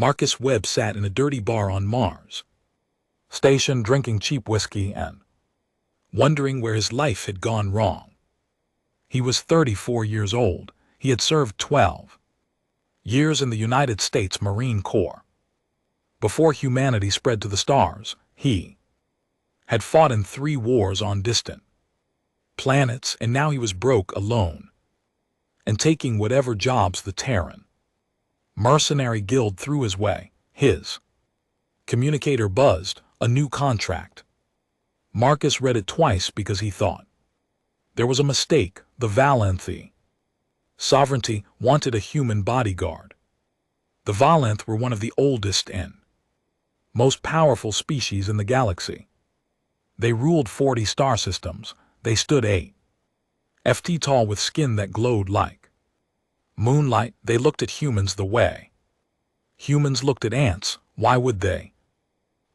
Marcus Webb sat in a dirty bar on Mars Station drinking cheap whiskey and wondering where his life had gone wrong. He was 34 years old. He had served 12 years in the United States Marine Corps. Before humanity spread to the stars, he had fought in 3 wars on distant planets, and now he was broke, alone, and taking whatever jobs the Terran mercenary guild threw his way. His communicator buzzed. A new contract. Marcus read it twice because he thought there was a mistake. The Valanthi sovereignty wanted a human bodyguard. The Valanth were one of the oldest and most powerful species in the galaxy. They ruled 40 star systems. They stood 8 ft tall with skin that glowed like moonlight. They looked at humans the way humans looked at ants. Why would they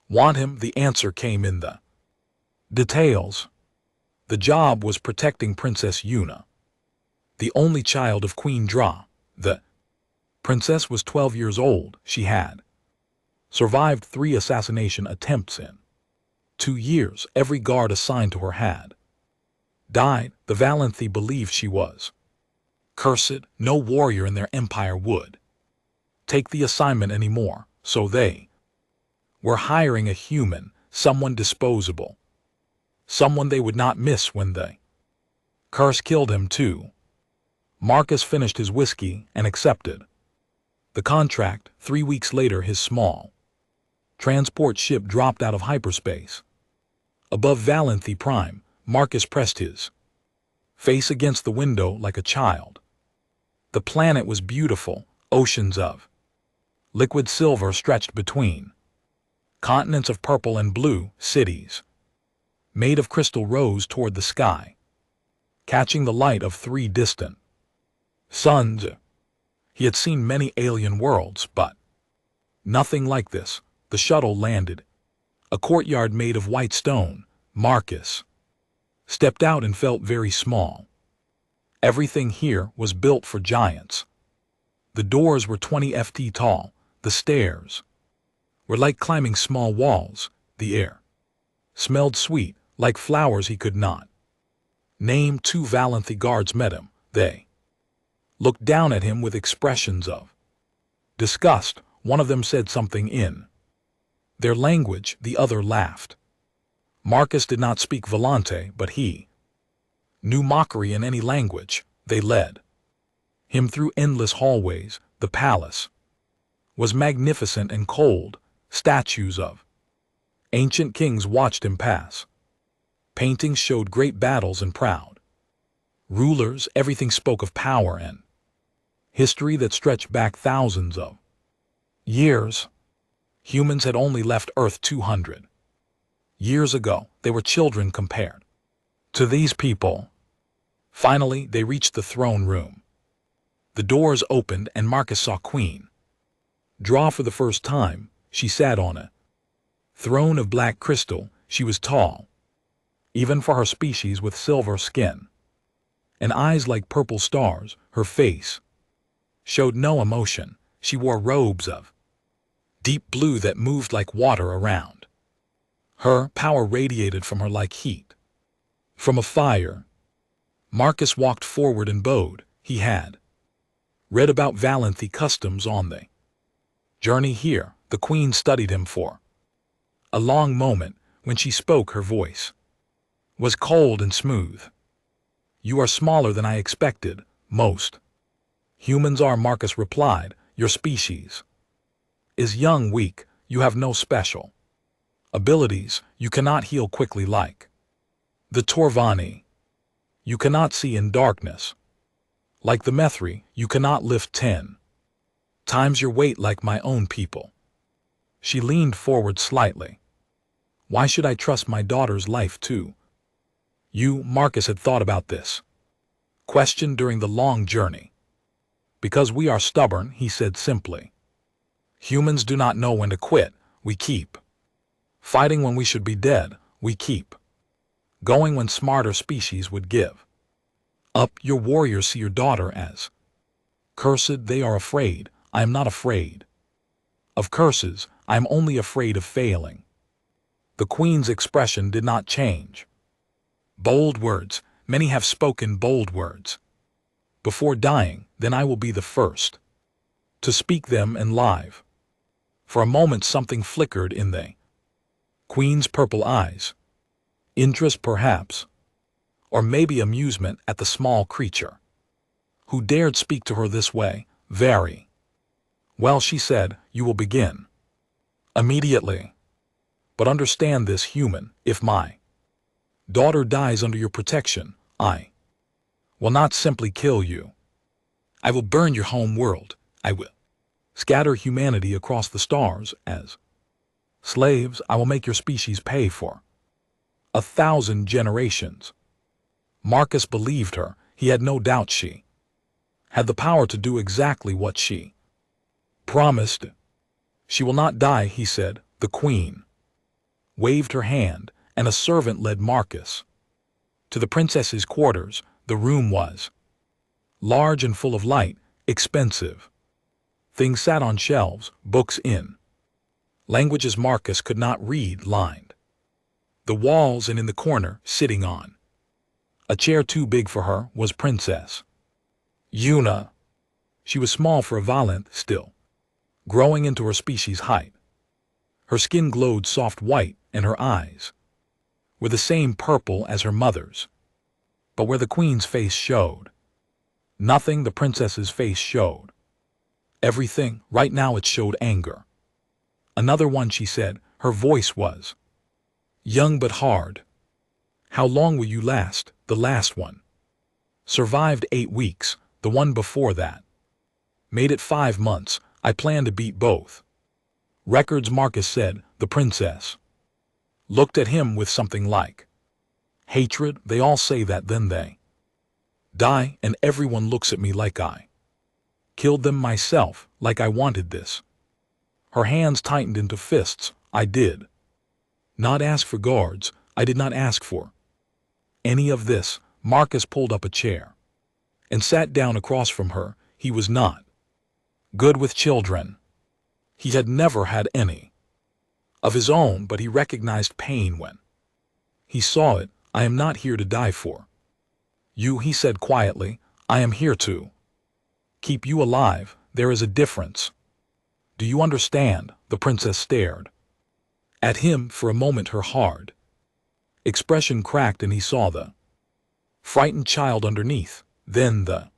want him? The answer came in the details. The job was protecting Princess Yuna, the only child of Queen Dra. The princess was 12 years old. She had survived 3 assassination attempts in 2 years. Every guard assigned to her had died. The Valanthi believed she was cursed. No warrior in their empire would take the assignment anymore, so they were hiring a human, someone disposable, someone they would not miss when the curse killed him too. Marcus finished his whiskey and accepted the contract. 3 weeks later, his small transport ship dropped out of hyperspace. Above Valanthi Prime, Marcus pressed his face against the window like a child. The planet was beautiful. Oceans of liquid silver stretched between continents of purple and blue. Cities made of crystal rose toward the sky, catching the light of 3 distant suns. He had seen many alien worlds, but nothing like this. The shuttle landed. A courtyard made of white stone. Marcus stepped out and felt very small. Everything here was built for giants. The doors were 20 ft tall. The stairs were like climbing small walls. The air smelled sweet, like flowers he could not name. 2 Valanthi guards met him. They looked down at him with expressions of disgust. One of them said something in their language. The other laughed. Marcus did not speak Volante, but he knew mockery in any language. They led him through endless hallways. The palace was magnificent and cold. Statues of ancient kings watched him pass. Paintings showed great battles and proud rulers. Everything spoke of power and history that stretched back thousands of years. Humans had only left Earth 200 years ago. They were children compared to these people. Finally, they reached the throne room. The doors opened and Marcus saw Queen Dra for the first time. She sat on a throne of black crystal. She was tall, even for her species, with silver skin and eyes like purple stars. Her face showed no emotion. She wore robes of deep blue that moved like water around her. Power radiated from her like heat from a fire. Marcus walked forward and bowed. He had read about Valanthi customs on the journey here. The queen studied him for a long moment. When she spoke, her voice was cold and smooth. "You are smaller than I expected. Most humans are," Marcus replied. "Your species is young, weak. You have no special abilities. You cannot heal quickly like the Torvani. You cannot see in darkness like the Methri. You cannot lift 10 times your weight like my own people." She leaned forward slightly. "Why should I trust my daughter's life to you?" Marcus had thought about this question during the long journey. "Because we are stubborn," he said simply. "Humans do not know when to quit. We keep fighting when we should be dead. We keep going when smarter species would give up. Your warriors see your daughter as cursed. They are afraid. I am not afraid. Of curses, I am only afraid of failing. The queen's expression did not change. Bold words, many have spoken bold words. Before dying, then I will be the first to speak them and live. For a moment something flickered in the queen's purple eyes. Interest perhaps, or maybe amusement at the small creature who dared speak to her this way. Very well, she said, you will begin immediately. But understand this, human, if my daughter dies under your protection, I will not simply kill you. I will burn your home world. I will scatter humanity across the stars as slaves. I will make your species pay for 1,000 generations. Marcus believed her. He had no doubt she had the power to do exactly what she promised. She will not die, he said. The queen waved her hand, and a servant led Marcus to the princess's quarters. The room was large and full of light, expensive. Things sat on shelves, books in languages Marcus could not read lined the walls, and in the corner, sitting on a chair too big for her, was Princess Yuna. She was small for a Valent, still growing into her species' height. Her skin glowed soft white, and her eyes were the same purple as her mother's. But where the queen's face showed nothing, the princess's face showed everything. Right now it showed anger. Another one, she said. Her voice was young but hard. How long will you last? The last one survived 8 weeks. The one before that made it 5 months. I plan to beat both records, Marcus said. The princess looked at him with something like hatred. They all say that, then they die, and everyone looks at me like I killed them myself, like I wanted this. Her hands tightened into fists. I did not ask for guards. I did not ask for any of this. Marcus pulled up a chair and sat down across from her. He was not good with children. He had never had any of his own, but he recognized pain when he saw it. I am not here to die for you, he said quietly. I am here to keep you alive. There is a difference. Do you understand? The princess stared at him for a moment. Her hard expression cracked, and he saw the frightened child underneath. Then the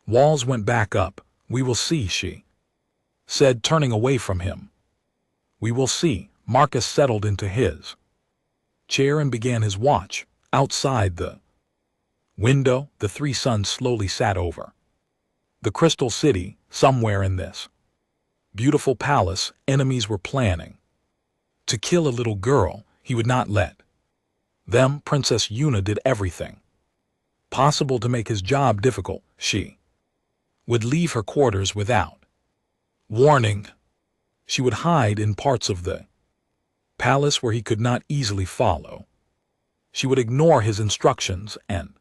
walls went back up. We will see, she said, turning away from him. We will see. Marcus settled into his chair and began his watch. Outside the window, the 3 suns slowly sat over the crystal city. Somewhere in this beautiful palace, enemies were planning to kill a little girl. He would not let them. Princess Yuna did everything possible to make his job difficult. She would leave her quarters without warning. She would hide in parts of the palace where he could not easily follow. She would ignore his instructions and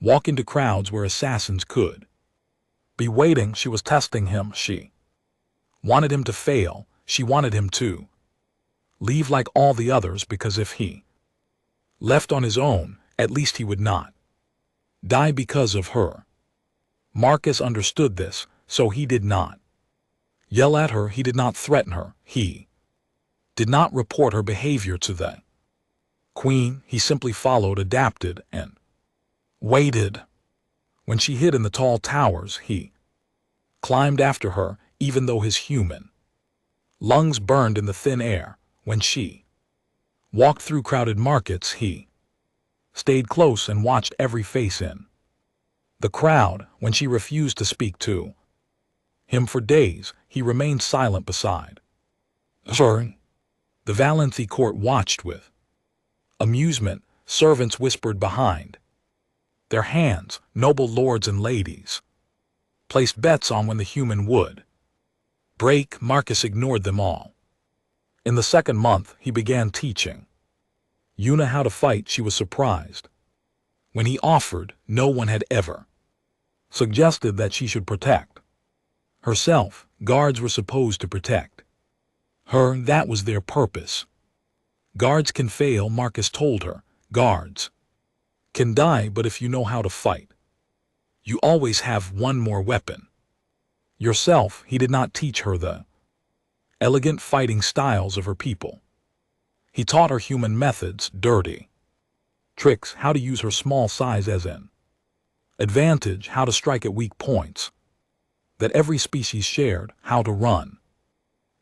walk into crowds where assassins could be waiting. She was testing him. She wanted him to fail. She wanted him to leave like all the others, because if he left on his own, at least he would not die because of her. Marcus understood this, so he did not yell at her. He did not threaten her. He did not report her behavior to the queen. He simply followed, adapted, and waited. When she hid in the tall towers, he climbed after her, even though his human lungs burned in the thin air. When she walked through crowded markets, he stayed close and watched every face in the crowd. When she refused to speak to him for days, he remained silent beside her. The Valenthi court watched with amusement. Servants whispered behind their hands. Noble lords and ladies placed bets on when the human would break. Marcus ignored them all. In the 2nd month, he began teaching Yuna how to fight. She was surprised when he offered. No one had ever suggested that she should protect herself. Guards were supposed to protect her, that was their purpose. Guards can fail, Marcus told her. Guards can die, but if you know how to fight, you always have one more weapon. Yourself. He did not teach her the elegant fighting styles of her people. He taught her human methods, dirty tricks, how to use her small size as an advantage, how to strike at weak points that every species shared, how to run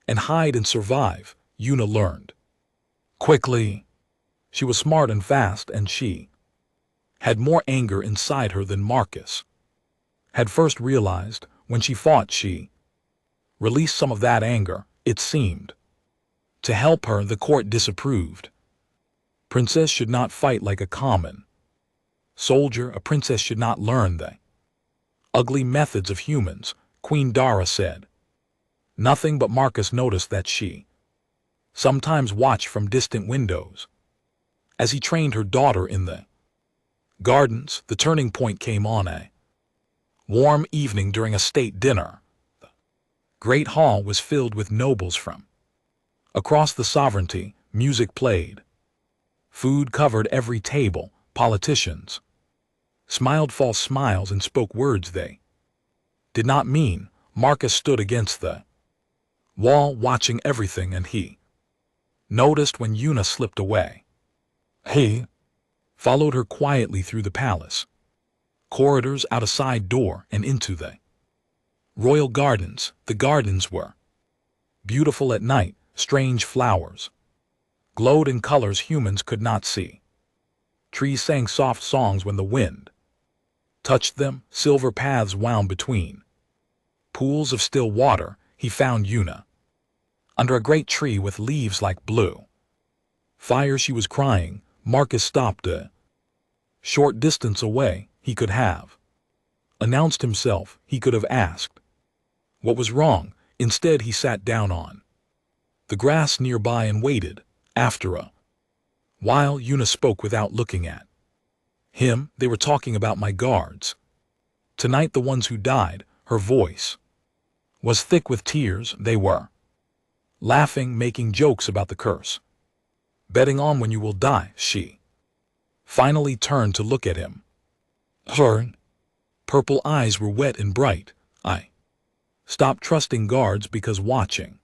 and hide and survive. Yuna learned quickly. She was smart and fast, and she had more anger inside her than Marcus had first realized. When she fought, she released some of that anger. It seemed to help her. The court disapproved. Princess should not fight like a common soldier. A princess should not learn the ugly methods of humans, Queen Dara said. Nothing but Marcus noticed that she sometimes watched from distant windows as he trained her daughter in the gardens. The turning point came on a warm evening during a state dinner. The great hall was filled with nobles from across the sovereignty. Music played. Food covered every table. Politicians smiled false smiles and spoke words they did not mean. Marcus stood against the wall watching everything, and he noticed when Yuna slipped away. He followed her quietly through the palace corridors, out a side door, and into the royal gardens. The gardens were beautiful at night. Strange flowers glowed in colors humans could not see. Trees sang soft songs when the wind touched them. Silver paths wound between pools of still water. He found Yuna under a great tree with leaves like blue fire. She was crying. Marcus stopped a short distance away. He could have announced himself. He could have asked what was wrong. Instead, he sat down on the grass nearby and waited. After a while, Yuna spoke without looking at him. They were talking about my guards tonight, the ones who died. Her voice was thick with tears. They were laughing, making jokes about the curse, betting on when you will die. She finally turned to look at him. Her purple eyes were wet and bright. I stopped trusting guards because watching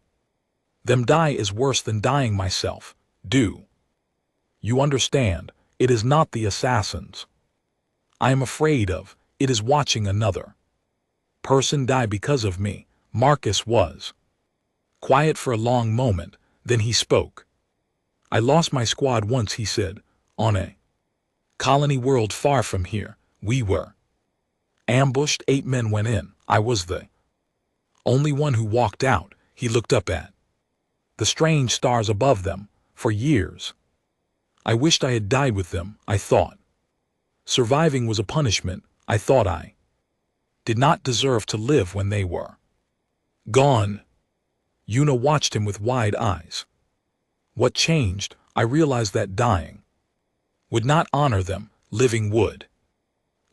them die is worse than dying myself. Do you understand? It is not the assassins I am afraid of. It is watching another person die because of me. Marcus was quiet for a long moment. Then he spoke. I lost my squad once, he said, on a colony world far from here. We were ambushed. 8 men went in. I was the only one who walked out. He looked up at the strange stars above them. For years, I wished I had died with them. I thought surviving was a punishment. I thought I did not deserve to live when they were gone. Yuna watched him with wide eyes. What changed? I realized that dying would not honor them. Living would.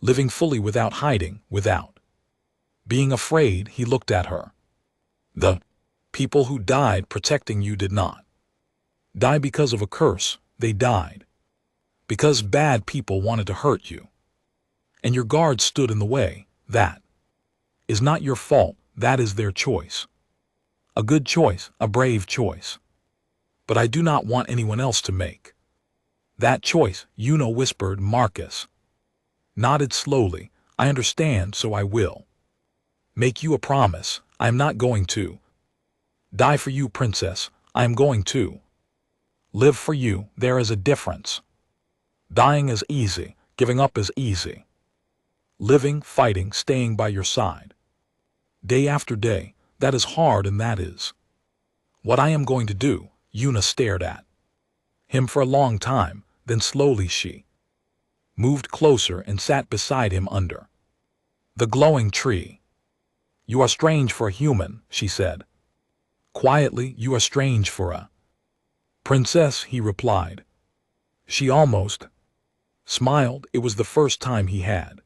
Living fully, without hiding, without being afraid. He looked at her. The people who died protecting you did not die because of a curse. They died because bad people wanted to hurt you, and your guards stood in the way. That is not your fault. That is their choice. A good choice, a brave choice. But I do not want anyone else to make that choice. Yuna whispered. Marcus nodded slowly. I understand, so I will make you a promise. I am not going to die for you, princess. I am going to live for you. There is a difference. Dying is easy. Giving up is easy. Living, fighting, staying by your side day after day, that is hard, and that is what I am going to do. Yuna stared at him for a long time. Then slowly she moved closer and sat beside him under the glowing tree. You are strange for a human, she said. Quietly, you are strange for a princess, he replied. She almost smiled. It was the first time he had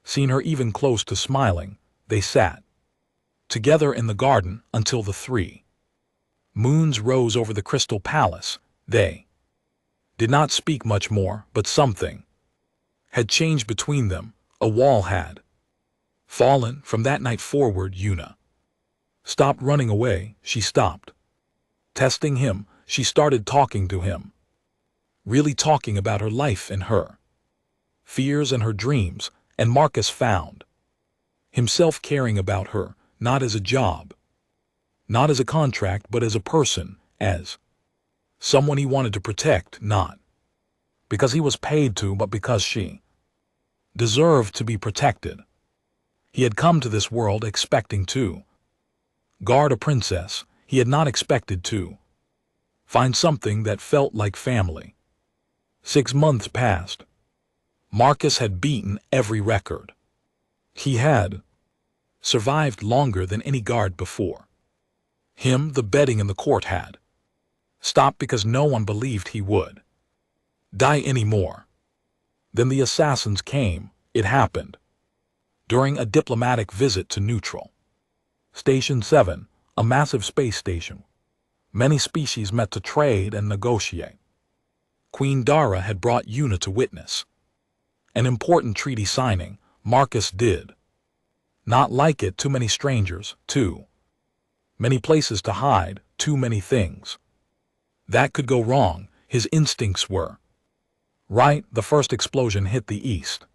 seen her even close to smiling. They sat together in the garden until the 3 moons rose over the crystal palace. They did not speak much more, but something had changed between them. A wall had fallen. From that night forward, Yuna stopped running away. She stopped testing him. She started talking to him, really talking about her life and her fears and her dreams, and Marcus found himself caring about her, not as a job, not as a contract, but as a person, as someone he wanted to protect, not because he was paid to, but because she deserved to be protected. He had come to this world expecting to guard a princess. He had not expected to find something that felt like family. 6 months passed. Marcus had beaten every record. He had survived longer than any guard before him. The betting in the court had stopped because no one believed he would die anymore. Then the assassins came. It happened during a diplomatic visit to Neutral Station 7, a massive space station. Many species met to trade and negotiate. Queen Dara had brought Yuna to witness an important treaty signing. Marcus did not like it. Too many strangers, too many places to hide, too many things that could go wrong. His instincts were right. The first explosion hit the east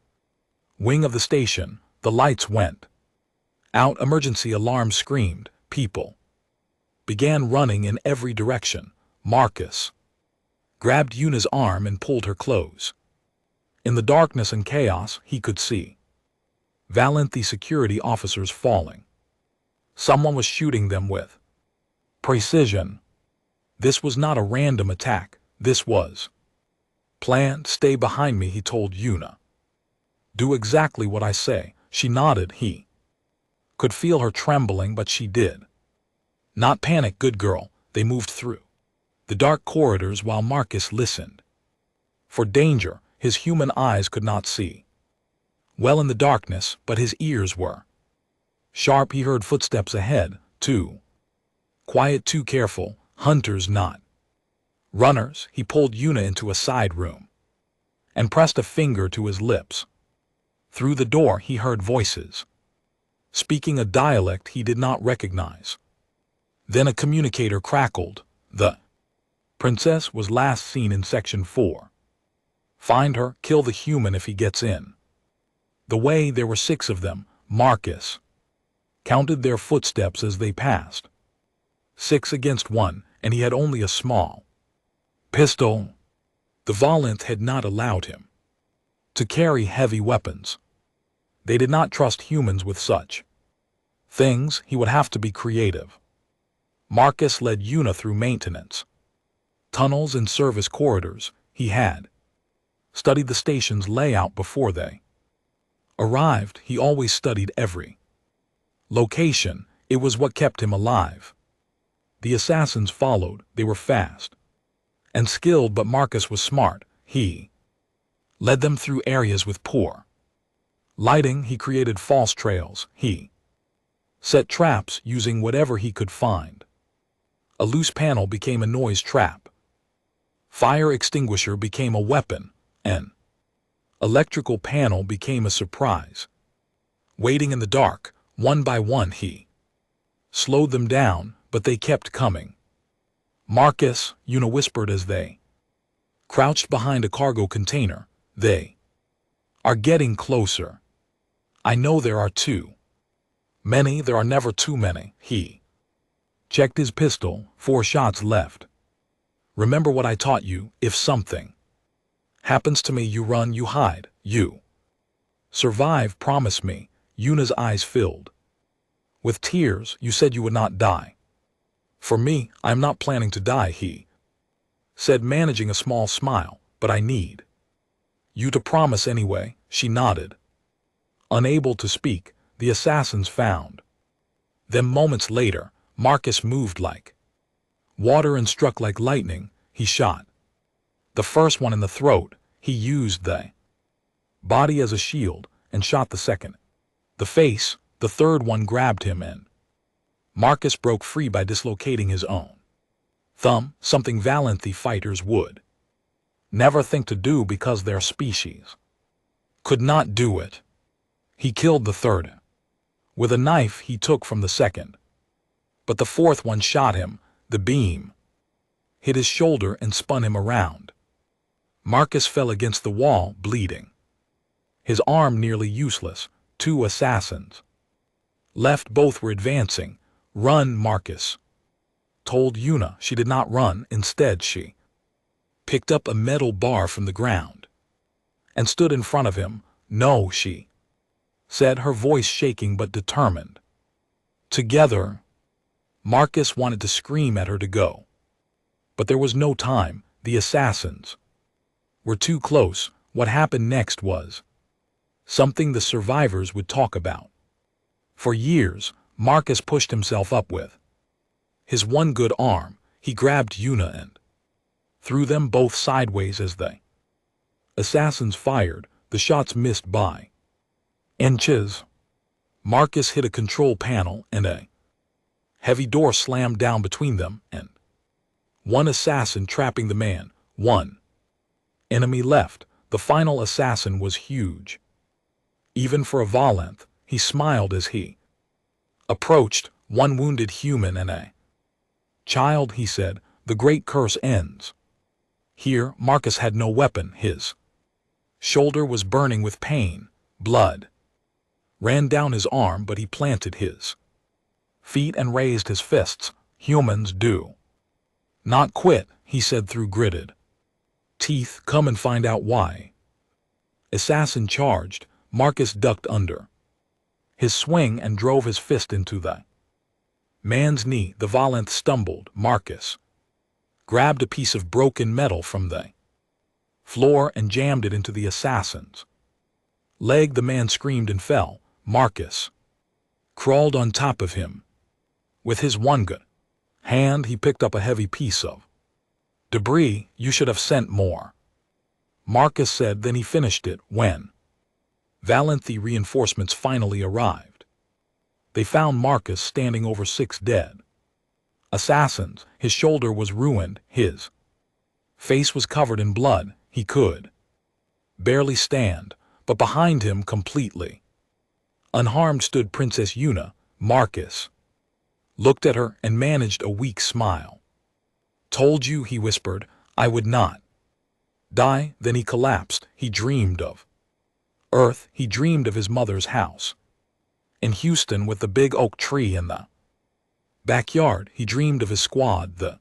wing of the station. The lights went out. Emergency alarms screamed. People began running in every direction. Marcus grabbed Yuna's arm and pulled her close. In the darkness and chaos, he could see the security officers falling. Someone was shooting them with precision. This was not a random attack. This was planned. Stay behind me, he told Yuna. Do exactly what I say. She nodded. He could feel her trembling, but she did not panic. Good girl. They moved through the dark corridors while Marcus listened for danger. His human eyes could not see well in the darkness, but his ears were sharp. He heard footsteps ahead. Too quiet, too careful. Hunters, not runners. He pulled Yuna into a side room and pressed a finger to his lips. Through the door he heard voices speaking a dialect he did not recognize. Then a communicator crackled. The princess was last seen in Section 4. Find her, kill the human if he gets in the way. There were 6 of them. Marcus counted their footsteps as they passed. 6 against 1, and he had only a small pistol. The Valenth had not allowed him to carry heavy weapons. They did not trust humans with such things. He would have to be creative. Marcus led Yuna through maintenance tunnels and service corridors. He had studied the station's layout before they arrived. He always studied every location. It was what kept him alive. The assassins followed. They were fast and skilled, but Marcus was smart. He led them through areas with poor lighting. He created false trails. He set traps using whatever he could find. A loose panel became a noise trap. Fire extinguisher became a weapon. An electrical panel became a surprise. Waiting in the dark, one by one he slowed them down, but they kept coming. Marcus, Yuna whispered as they crouched behind a cargo container. They are getting closer. I know there are too many. There are never too many. He checked his pistol. 4 shots left. Remember what I taught you. If something happens to me, you run, you hide, you survive. Promise me. Yuna's eyes filled with tears. You said you would not die. For me, I am not planning to die, he said, managing a small smile. But I need you to promise anyway. She nodded. Unable to speak, the assassins found them moments later. Marcus moved like water and struck like lightning. He shot the first one in the throat. He used the body as a shield and shot the second. The face. The third one grabbed him and Marcus broke free by dislocating his own thumb, something Valenthi fighters would never think to do because their species could not do it. He killed the third with a knife he took from the second, but the fourth one shot him. The beam hit his shoulder and spun him around. Marcus fell against the wall, bleeding, his arm nearly useless. Two assassins left. Both were advancing. Run, Marcus told Yuna. She did not run. Instead, she picked up a metal bar from the ground and stood in front of him. No, she said, her voice shaking but determined. Together. Marcus wanted to scream at her to go, but there was no time. The assassins were too close. What happened next was something the survivors would talk about for years. Marcus pushed himself up with his one good arm. He grabbed Yuna and threw them both sideways as the assassins fired. The shots missed by inches. Marcus hit a control panel and a heavy door slammed down between them and one assassin trapping the man. One enemy left. The final assassin was huge. Even for a Valenth, he smiled as he approached. One wounded human and a child, he said. The great curse ends here. Marcus had no weapon. His shoulder was burning with pain. Blood ran down his arm, but he planted his feet and raised his fists. Humans do not quit, he said through gritted teeth. Come and find out why. Assassin charged. Marcus ducked under his swing and drove his fist into the man's knee. The Valenth stumbled. Marcus grabbed a piece of broken metal from the floor and jammed it into the assassin's leg. The man screamed and fell. Marcus crawled on top of him. With his one good hand, he picked up a heavy piece of debris. You should have sent more, Marcus said. Then he finished it. When Valenthi reinforcements finally arrived, they found Marcus standing over 6 dead assassins. His shoulder was ruined. His face was covered in blood. He could barely stand, but behind him, completely unharmed, stood Princess Yuna. Marcus looked at her and managed a weak smile. Told you, he whispered, I would not die. Then he collapsed. He dreamed of Earth. He dreamed of his mother's house in Houston with the big oak tree in the backyard. He dreamed of his squad, the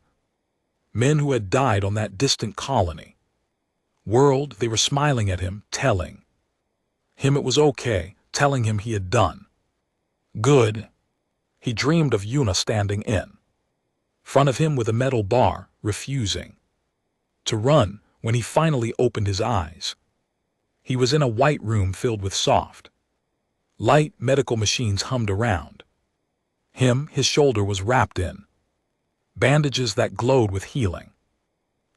men who had died on that distant colony world. They were smiling at him, telling him it was okay, telling him he had done good. He dreamed of Yuna standing in front of him with a metal bar, refusing to run. When he finally opened his eyes, he was in a white room filled with soft light. Medical machines hummed around him. His shoulder was wrapped in bandages that glowed with healing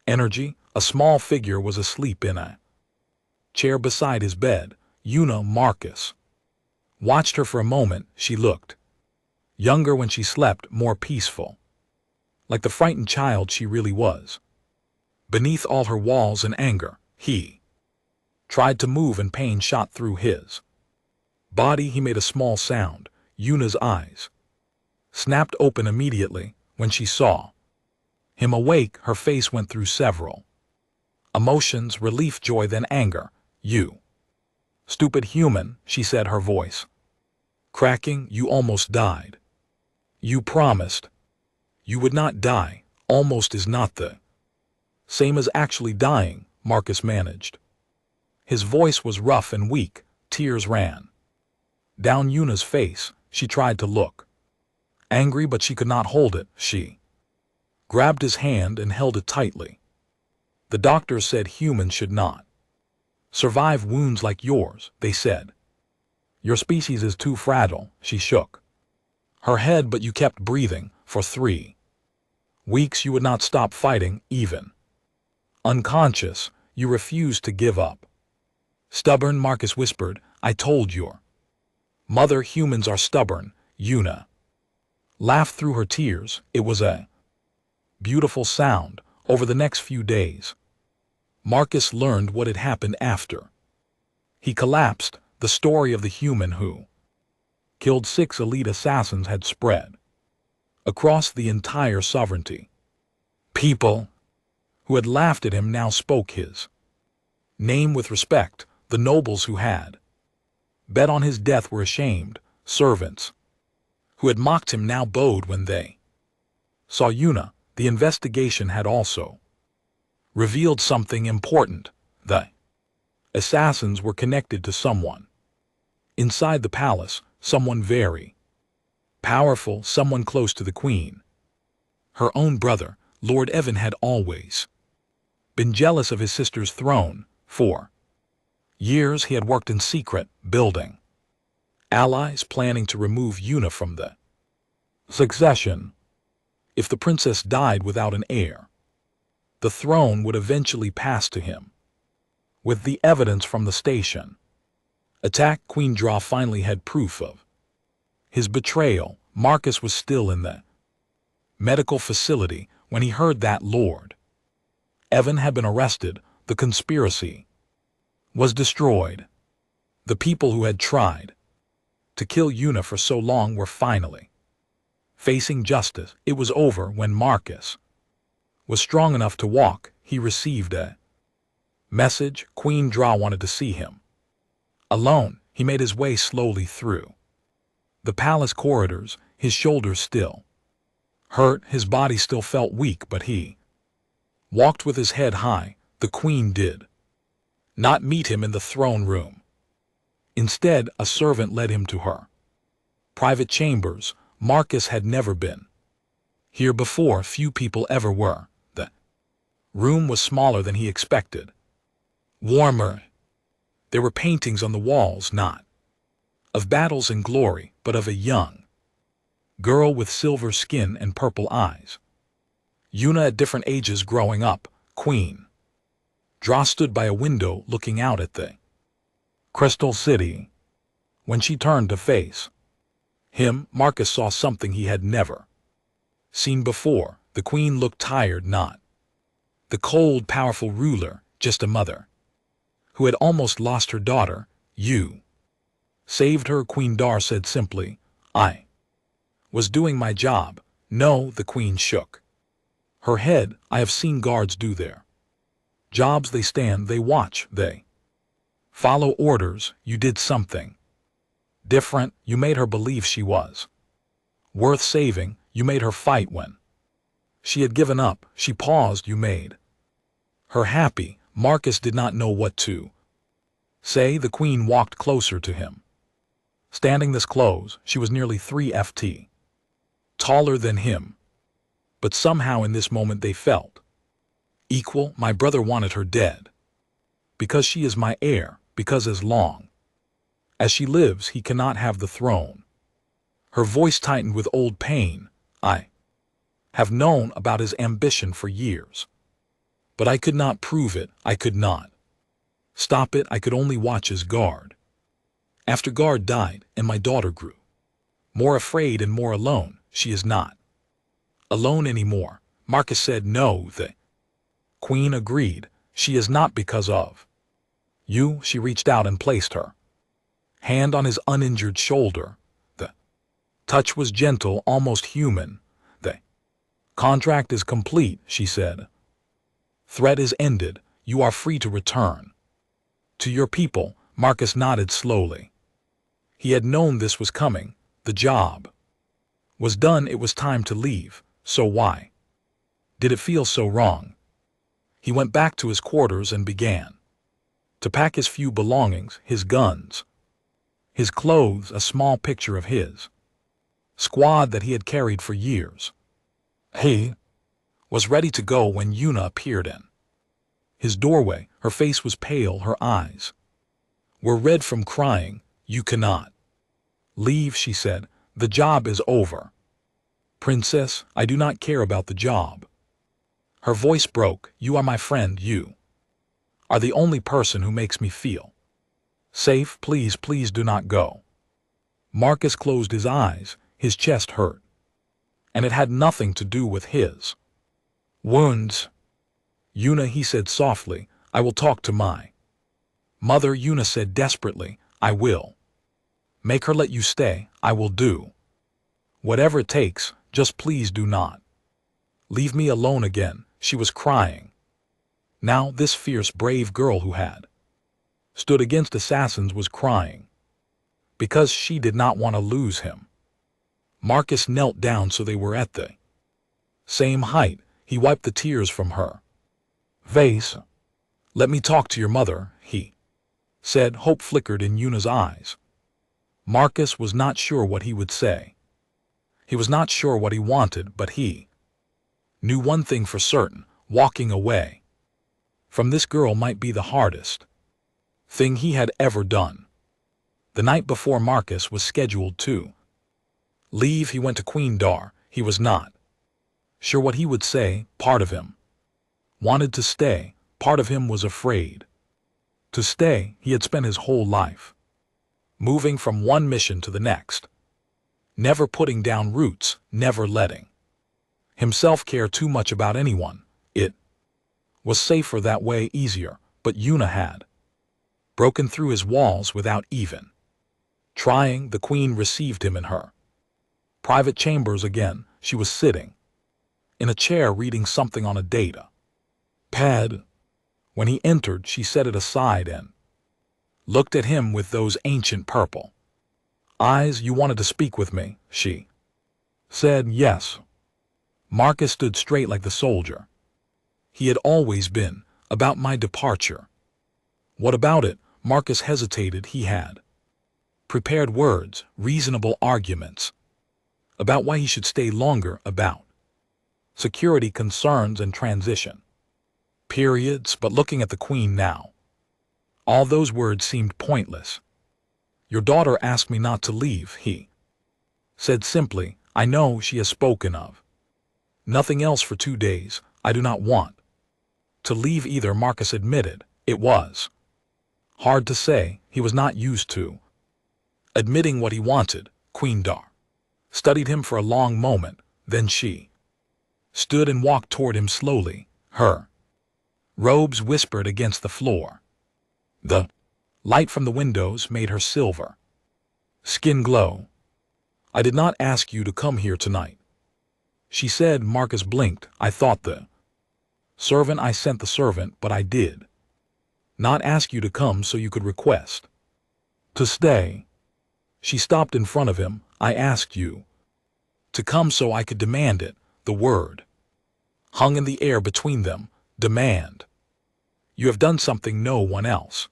energy. A small figure was asleep in a chair beside his bed. Yuna. Marcus watched her for a moment. She looked younger when she slept, more peaceful, like the frightened child she really was. Beneath all her walls and anger, he tried to move and pain shot through his body. He made a small sound. Yuna's eyes snapped open immediately when she saw him awake. Her face went through several emotions: relief, joy, then anger. You stupid human, she said, her voice cracking. You almost died. You promised you would not die. Almost is not the same as actually dying, Marcus managed. His voice was rough and weak. Tears ran down Yuna's face. She tried to look angry, but she could not hold it. She grabbed his hand and held it tightly. The doctors said humans should not survive wounds like yours, they said. Your species is too fragile. She shook her head. But you kept breathing. For 3 weeks you would not stop fighting. Even unconscious, you refused to give up. Stubborn, Marcus whispered. I told your mother humans are stubborn, Yuna laughed through her tears. It was a beautiful sound. Over the next few days, Marcus learned what had happened after. He collapsed. The story of the human who killed 6 elite assassins had spread across the entire sovereignty. People who had laughed at him now spoke his name with respect. The nobles who had bet on his death were ashamed. Servants who had mocked him now bowed when they saw Yuna. The investigation had also revealed something important. The assassins were connected to someone inside the palace, someone very powerful, someone close to the queen. Her own brother, Lord Evan, had always been jealous of his sister's throne. For years he had worked in secret, building allies, planning to remove Yuna from the succession. If the princess died without an heir, the throne would eventually pass to him. With the evidence from the station attack, Queen Dra finally had proof of his betrayal. Marcus was still in the medical facility when he heard that Lord Evan had been arrested. The conspiracy was destroyed. The people who had tried to kill Yuna for so long were finally facing justice. It was over when Marcus was strong enough to walk. He received a message. Queen Dra wanted to see him alone. He made his way slowly through the palace corridors, his shoulders still hurt, his body still felt weak, but he walked with his head high. The queen did not meet him in the throne room. Instead, a servant led him to her private chambers. Marcus had never been here before. Few people ever were. The room was smaller than he expected, warmer. There were paintings on the walls, not of battles and glory, but of a young girl with silver skin and purple eyes. Yuna at different ages growing up. Queen Dra stood by a window looking out at the Crystal City. When she turned to face him, Marcus saw something he had never seen before. The queen looked tired, not the cold, powerful ruler, just a mother who had almost lost her daughter. You saved her, Queen Dra said simply. I was doing my job. No, the queen shook her head. I have seen guards do their jobs. They stand, they watch, they follow orders. You did something different. You made her believe she was worth saving. You made her fight when she had given up. She paused. You made her happy. Marcus did not know what to say. The queen walked closer to him. Standing this close, she was nearly 3 ft taller than him. But somehow in this moment they felt equal. My brother wanted her dead because she is my heir, because as long as she lives, he cannot have the throne. Her voice tightened with old pain. I have known about his ambition for years, but I could not prove it. I could not stop it. I could only watch as Guard after Guard died, and my daughter grew more afraid and more alone. She is not alone anymore. Marcus said. No, the queen agreed. She is not because of you. She reached out and placed her hand on his uninjured shoulder. The touch was gentle, almost human. The contract is complete, she said. Threat is ended. You are free to return to your people. Marcus nodded slowly. He had known this was coming. The job was done. It was time to leave. So why did it feel so wrong? He went back to his quarters and began to pack his few belongings, his guns, his clothes, a small picture of his squad that he had carried for years. He was ready to go when Yuna appeared in his doorway. Her face was pale, her eyes were red from crying. You cannot leave, she said. The job is over. Princess, I do not care about the job. Her voice broke. You are my friend. You are the only person who makes me feel safe. Please, please do not go. Marcus closed his eyes. His chest hurt. and it had nothing to do with his wounds. Yuna, he said softly, I will talk to my mother. Yuna said desperately, I will make her let you stay. I will do whatever it takes, just please do not leave me alone again. She was crying. Now this fierce, brave girl who had stood against assassins was crying because she did not want to lose him. Marcus knelt down so they were at the same height. He wiped the tears from her face. Let me talk to your mother, he said. Hope flickered in Yuna's eyes. Marcus was not sure what he would say. He was not sure what he wanted, but he knew one thing for certain: walking away from this girl might be the hardest thing he had ever done. The night before Marcus was scheduled to leave, he went to Queen Dar. He was not sure what he would say. Part of him wanted to stay. Part of him was afraid to stay. He had spent his whole life moving from one mission to the next, never putting down roots, never letting himself care too much about anyone. It was safer that way, easier, but Yuna had broken through his walls without even trying. The queen received him in her private chambers again. She was sitting in a chair reading something on a data pad. When he entered, she set it aside and looked at him with those ancient purple eyes. You wanted to speak with me, she said. Yes. Marcus stood straight like the soldier he had always been. About my departure. What about it? Marcus hesitated. He had prepared words, reasonable arguments about why he should stay longer, about security concerns and transition periods, but looking at the queen now, all those words seemed pointless. Your daughter asked me not to leave, he said simply. I know she has spoken of nothing else for 2 days. I do not want to leave either, Marcus admitted. It was hard to say. He was not used to admitting what he wanted. Queen Dar studied him for a long moment, then she stood and walked toward him slowly. Her robes whispered against the floor. The light from the windows made her silver skin glow. I did not ask you to come here tonight, she said. Marcus blinked. I thought the servant. I sent the servant, but I did not ask you to come so you could request to stay. She stopped in front of him. I asked you to come so I could demand it. The word hung in the air between them. Demand. You have done something no one else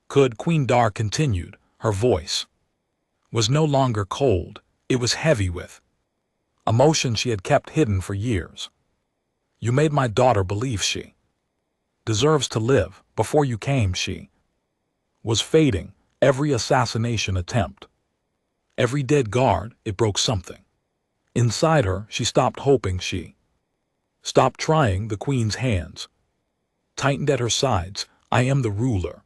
could. Queen Dar continued. Her voice was no longer cold. It was heavy with emotion she had kept hidden for years. You made my daughter believe she deserves to live. Before you came, she was fading. Every assassination attempt, every dead guard, it broke something inside her. She stopped hoping. She stopped trying. The queen's hands tightened at her sides. I am the ruler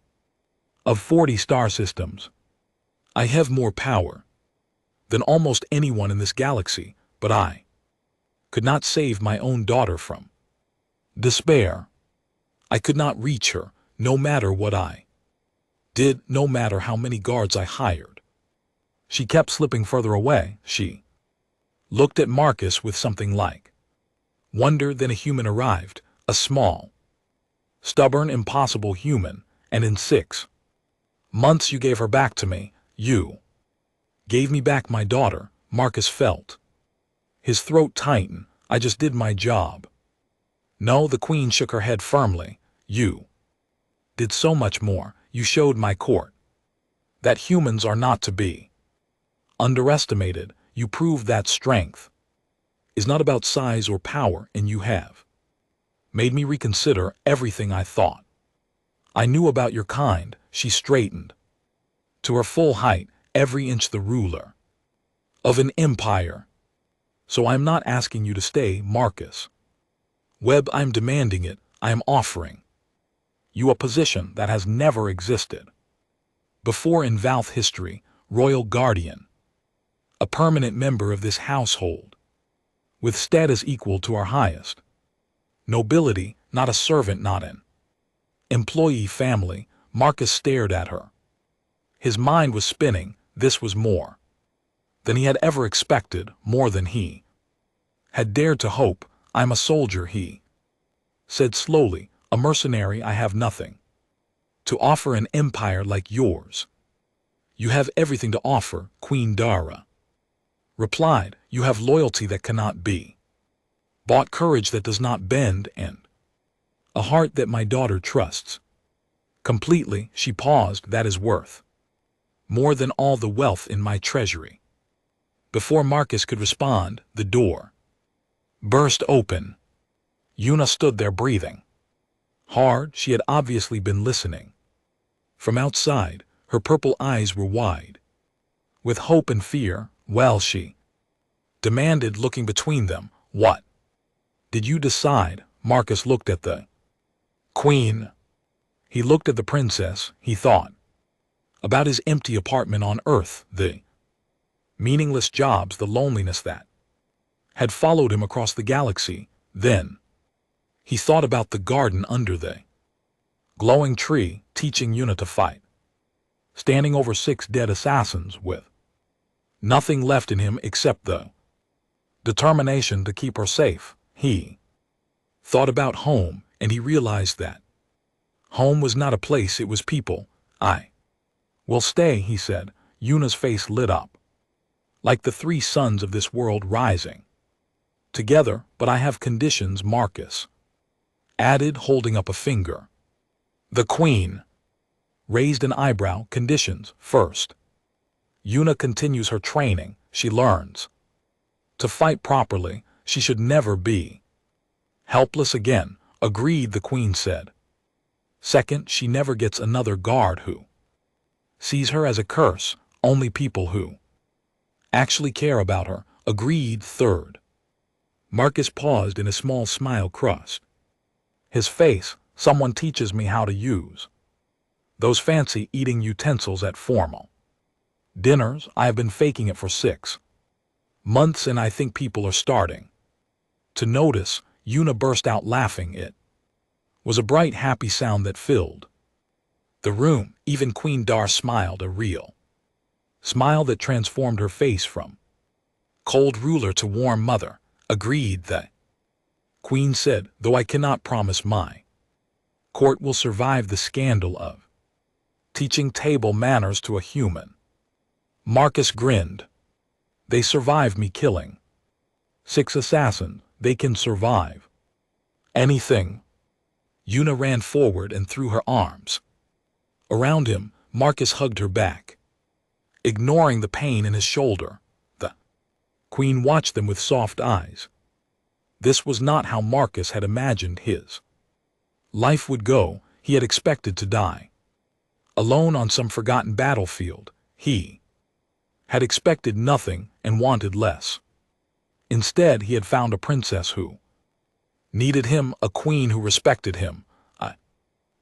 of 40 star systems. I have more power than almost anyone in this galaxy, but I could not save my own daughter from despair. I could not reach her, no matter what I did, no matter how many guards I hired. She kept slipping further away. She looked at Marcus with something like wonder. Then a human arrived, a small, stubborn, impossible human, and in 6 months you gave her back to me. You gave me back my daughter. Marcus felt his throat tighten. I just did my job. No, the queen shook her head firmly. You did so much more. You showed my court that humans are not to be underestimated. You proved that strength is not about size or power, and you have made me reconsider everything I thought I knew about your kind. She straightened to her full height, every inch the ruler of an empire. So I'm not asking you to stay, Marcus Webb. I'm demanding it. I am offering you a position that has never existed before in Valth history. Royal Guardian, a permanent member of this household. with status equal to our highest. Nobility, not a servant, not an employee family. Marcus stared at her. His mind was spinning. This was more than he had ever expected, more than he had dared to hope. I'm a soldier, he said slowly, a mercenary. I have nothing to offer an empire like yours. You have everything to offer, Queen Dara replied. You have loyalty that cannot be bought, courage that does not bend, and a heart that my daughter trusts completely. She paused. That is worth more than all the wealth in my treasury. Before Marcus could respond, the door burst open. Yuna stood there breathing hard. She had obviously been listening. From outside, her purple eyes were wide with hope and fear. Well, she demanded, looking between them. What did you decide? Marcus looked at the queen. He looked at the princess. He thought about his empty apartment on Earth, the meaningless jobs, the loneliness that had followed him across the galaxy. Then he thought about the garden under the glowing tree, teaching Yuna to fight, standing over 6 dead assassins with nothing left in him except the determination to keep her safe. He thought about home, and he realized that home was not a place, it was people. I will stay, he said. Yuna's face lit up like the 3 suns of this world rising together. But I have conditions, Marcus added, holding up a finger. The queen raised an eyebrow. Conditions. First, Yuna continues her training. She learns to fight properly. She should never be helpless again. Agreed, the queen said. Second, she never gets another guard who sees her as a curse. Only people who actually care about her. Agreed. Third. Marcus paused, and a small smile crossed his face. Someone teaches me how to use those fancy eating utensils at formal dinners. I have been faking it for 6 months, and I think people are starting to notice. Yuna burst out laughing. It was a bright, happy sound that filled the room. Even Queen Dar smiled, a real smile that transformed her face from cold ruler to warm mother. Agreed, the queen said, though I cannot promise my court will survive the scandal of teaching table manners to a human. Marcus grinned. They survived me killing 6 assassins. They can survive anything. Yuna ran forward and threw her arms around him. Marcus hugged her back, ignoring the pain in his shoulder. The queen watched them with soft eyes. This was not how Marcus had imagined his life would go. He had expected to die alone on some forgotten battlefield. He had expected nothing and wanted less. Instead, he had found a princess who needed him, a queen who respected him, a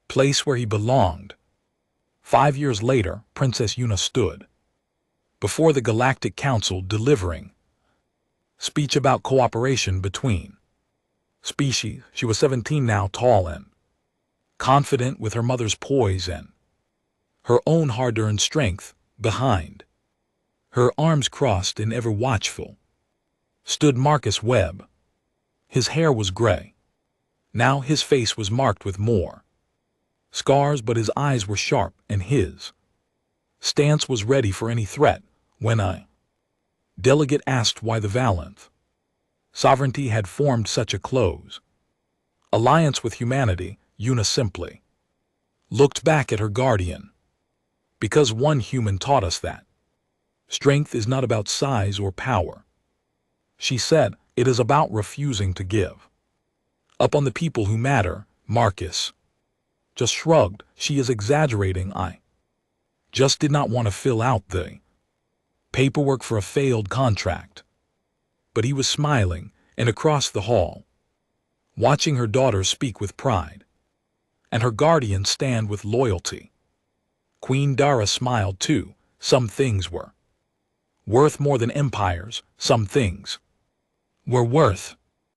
place where he belonged. 5 years later, Princess Yuna stood before the Galactic Council, delivering speech about cooperation between species. She was 17 now, tall and confident, with her mother's poise and her own hard-earned strength behind. Her arms crossed and ever watchful stood Marcus Webb. His hair was gray. Now his face was marked with more scars, but his eyes were sharp, and his stance was ready for any threat. When a delegate asked why the Valenth sovereignty had formed such a close alliance with humanity, Yuna simply looked back at her guardian. Because one human taught us that strength is not about size or power, she said. It is about refusing to give up on the people who matter. Marcus just shrugged. She is exaggerating. I just did not want to fill out the paperwork for a failed contract. But he was smiling, and across the hall, watching her daughter speak with pride, and her guardian stand with loyalty. Queen Dara smiled too. Some things were worth more than empires. Some things were worth